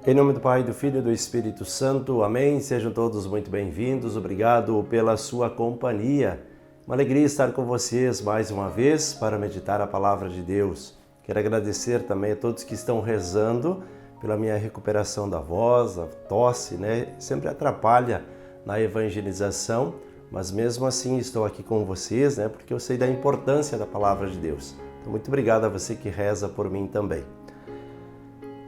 Em nome do Pai, do Filho e do Espírito Santo. Amém. Sejam todos muito bem-vindos. Obrigado pela sua companhia. Uma alegria estar com vocês mais uma vez para meditar a Palavra de Deus. Quero agradecer também a todos que estão rezando pela minha recuperação da voz, a tosse, sempre atrapalha na evangelização, mas mesmo assim estou aqui com vocês, porque eu sei da importância da Palavra de Deus. Então, muito obrigado a você que reza por mim também.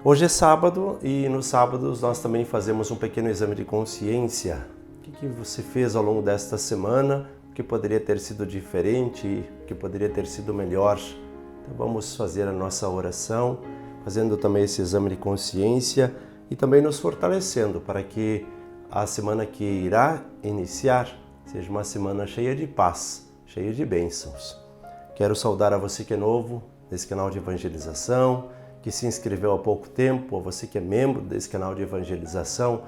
Hoje é sábado e nos sábados nós também fazemos um pequeno exame de consciência. O que você fez ao longo desta semana? O que poderia ter sido diferente? O que poderia ter sido melhor? Então vamos fazer a nossa oração, fazendo também esse exame de consciência e também nos fortalecendo para que a semana que irá iniciar seja uma semana cheia de paz, cheia de bênçãos. Quero saudar a você que é novo nesse canal de evangelização, que se inscreveu há pouco tempo, a você que é membro desse canal de evangelização.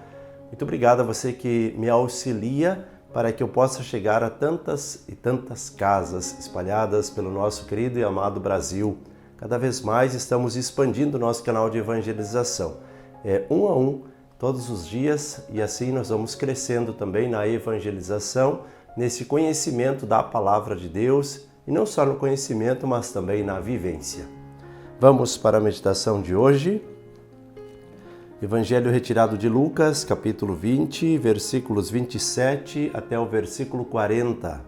Muito obrigado a você que me auxilia para que eu possa chegar a tantas e tantas casas espalhadas pelo nosso querido e amado Brasil. Cada vez mais estamos expandindo o nosso canal de evangelização. É um a um, todos os dias, e assim nós vamos crescendo também na evangelização, nesse conhecimento da Palavra de Deus, e não só no conhecimento, mas também na vivência. Vamos para a meditação de hoje. Evangelho retirado de Lucas, capítulo 20, versículos 27 até o versículo 40.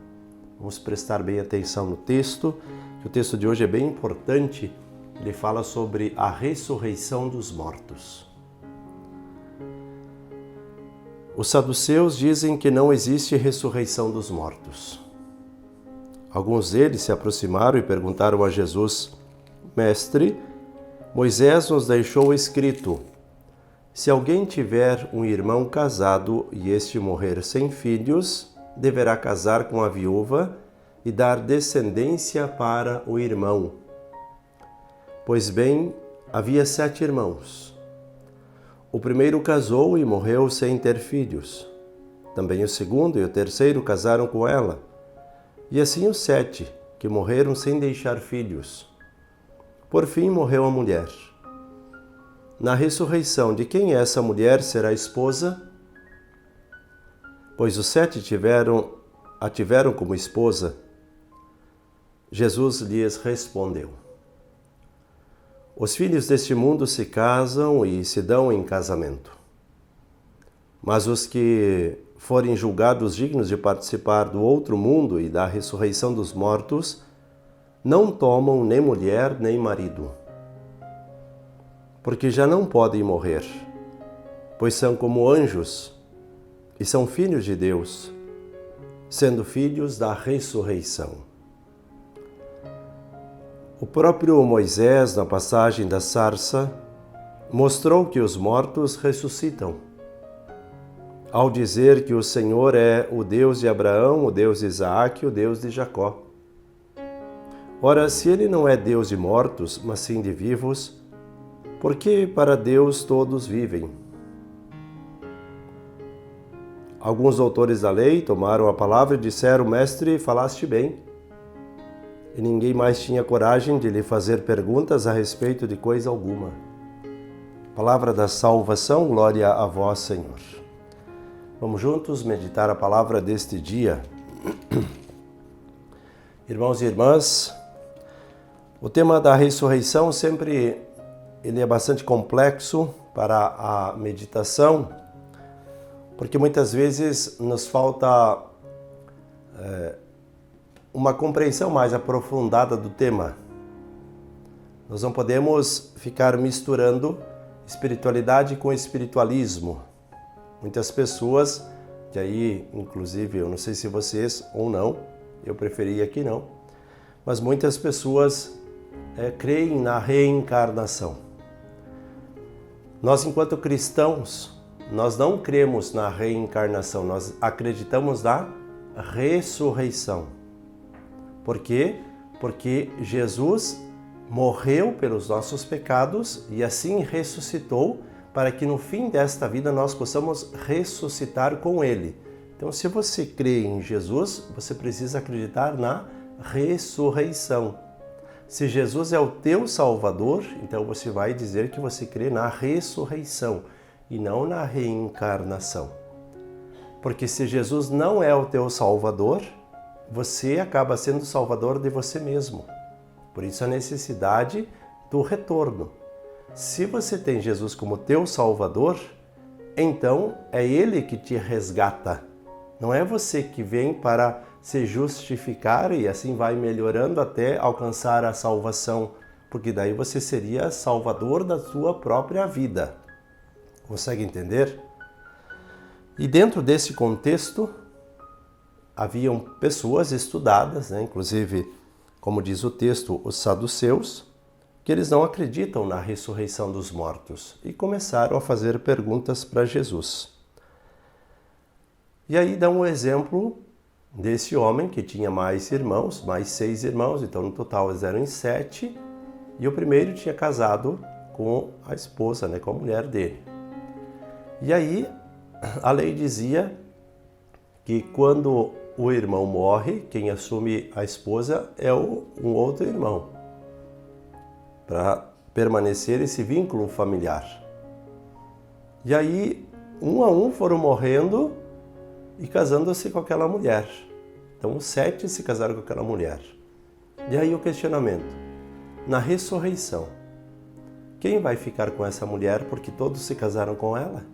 Vamos prestar bem atenção no texto, que o texto de hoje é bem importante. Ele fala sobre a ressurreição dos mortos. Os saduceus dizem que não existe ressurreição dos mortos. Alguns deles se aproximaram e perguntaram a Jesus: Mestre, Moisés nos deixou escrito: se alguém tiver um irmão casado e este morrer sem filhos, deverá casar com a viúva e dar descendência para o irmão. Pois bem, havia 7 irmãos. O primeiro casou e morreu sem ter filhos. Também o segundo e o terceiro casaram com ela. E assim os 7, que morreram sem deixar filhos. Por fim morreu a mulher. Na ressurreição, de quem essa mulher será esposa? Pois os 7 a tiveram como esposa. Jesus lhes respondeu: os filhos deste mundo se casam e se dão em casamento. Mas os que forem julgados dignos de participar do outro mundo e da ressurreição dos mortos, não tomam nem mulher nem marido, porque já não podem morrer, pois são como anjos e são filhos de Deus, sendo filhos da ressurreição. O próprio Moisés, na passagem da sarça, mostrou que os mortos ressuscitam, ao dizer que o Senhor é o Deus de Abraão, o Deus de Isaac e o Deus de Jacó. Ora, se ele não é Deus de mortos, mas sim de vivos, por que para Deus todos vivem? Alguns doutores da lei tomaram a palavra e disseram: Mestre, falaste bem. E ninguém mais tinha coragem de lhe fazer perguntas a respeito de coisa alguma. Palavra da salvação, glória a vós, Senhor. Vamos juntos meditar a palavra deste dia. Irmãos e irmãs, o tema da ressurreição ele é bastante complexo para a meditação, porque muitas vezes nos falta uma compreensão mais aprofundada do tema. Nós não podemos ficar misturando espiritualidade com espiritualismo. Muitas pessoas, e aí inclusive eu não sei se vocês ou não, eu preferia que não, mas muitas pessoas creem na reencarnação. Nós, enquanto cristãos, nós não cremos na reencarnação, nós acreditamos na ressurreição. Por quê? Porque Jesus morreu pelos nossos pecados e assim ressuscitou para que no fim desta vida nós possamos ressuscitar com Ele. Então, se você crê em Jesus, você precisa acreditar na ressurreição. Se Jesus é o teu Salvador, então você vai dizer que você crê na ressurreição e não na reencarnação. Porque se Jesus não é o teu Salvador, você acaba sendo salvador de você mesmo. Por isso a necessidade do retorno. Se você tem Jesus como teu Salvador, então é Ele que te resgata. Não é você que vem para se justificar e assim vai melhorando até alcançar a salvação, porque daí você seria salvador da sua própria vida. Consegue entender? E dentro desse contexto, haviam pessoas estudadas, inclusive, como diz o texto, os saduceus, que eles não acreditam na ressurreição dos mortos e começaram a fazer perguntas para Jesus. E aí dá um exemplo desse homem que tinha mais irmãos, mais 6 irmãos, então no total eles eram em 7, e o primeiro tinha casado com a esposa, com a mulher dele. E aí a lei dizia que quando o irmão morre, quem assume a esposa é um outro irmão, para permanecer esse vínculo familiar. E aí, um a um foram morrendo e casando-se com aquela mulher. Então, os 7 se casaram com aquela mulher. E aí o questionamento, na ressurreição, quem vai ficar com essa mulher porque todos se casaram com ela?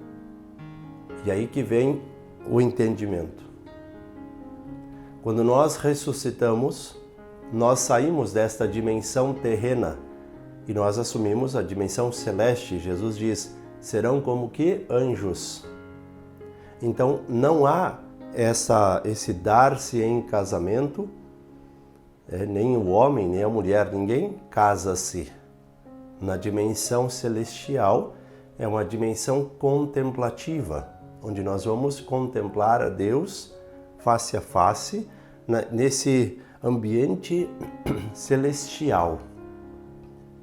E aí que vem o entendimento. Quando nós ressuscitamos, nós saímos desta dimensão terrena e nós assumimos a dimensão celeste. Jesus diz, serão como que anjos. Então não há esse dar-se em casamento, nem o homem, nem a mulher, ninguém casa-se. Na dimensão celestial é uma dimensão contemplativa, onde nós vamos contemplar a Deus face a face, nesse ambiente celestial.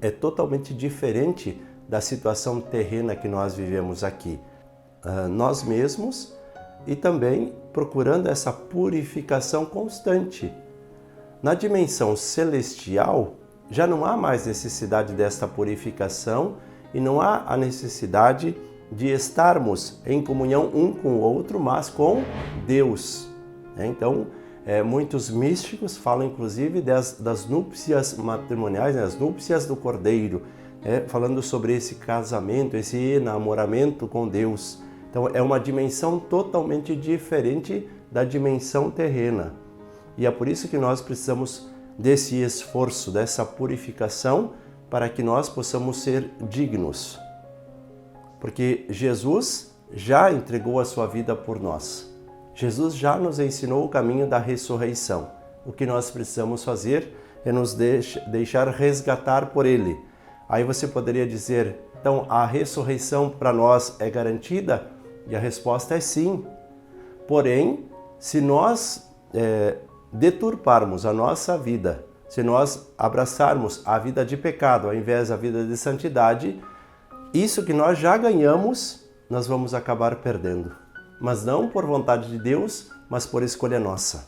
É totalmente diferente da situação terrena que nós vivemos aqui. Nós mesmos e também procurando essa purificação constante. Na dimensão celestial, já não há mais necessidade desta purificação e não há a necessidade de estarmos em comunhão um com o outro, mas com Deus. Então, muitos místicos falam inclusive das núpcias matrimoniais, as núpcias do Cordeiro, falando sobre esse casamento, esse enamoramento com Deus. Então, é uma dimensão totalmente diferente da dimensão terrena. E é por isso que nós precisamos desse esforço, dessa purificação, para que nós possamos ser dignos. Porque Jesus já entregou a sua vida por nós. Jesus já nos ensinou o caminho da ressurreição. O que nós precisamos fazer é nos deixar resgatar por Ele. Aí você poderia dizer, então a ressurreição para nós é garantida? E a resposta é sim. Porém, se nós deturparmos a nossa vida, se nós abraçarmos a vida de pecado ao invés da vida de santidade, isso que nós já ganhamos, nós vamos acabar perdendo. Mas não por vontade de Deus, mas por escolha nossa.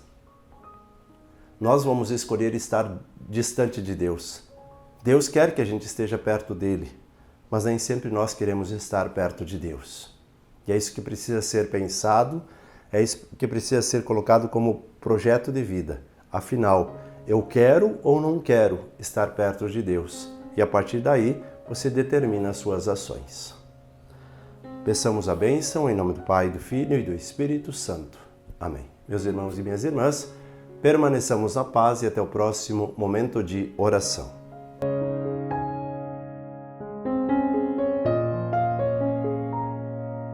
Nós vamos escolher estar distante de Deus. Deus quer que a gente esteja perto dele, mas nem sempre nós queremos estar perto de Deus. E é isso que precisa ser pensado, é isso que precisa ser colocado como projeto de vida. Afinal, eu quero ou não quero estar perto de Deus? E a partir daí, você determina as suas ações. Peçamos a bênção em nome do Pai, do Filho e do Espírito Santo. Amém. Meus irmãos e minhas irmãs, permaneçamos na paz e até o próximo momento de oração.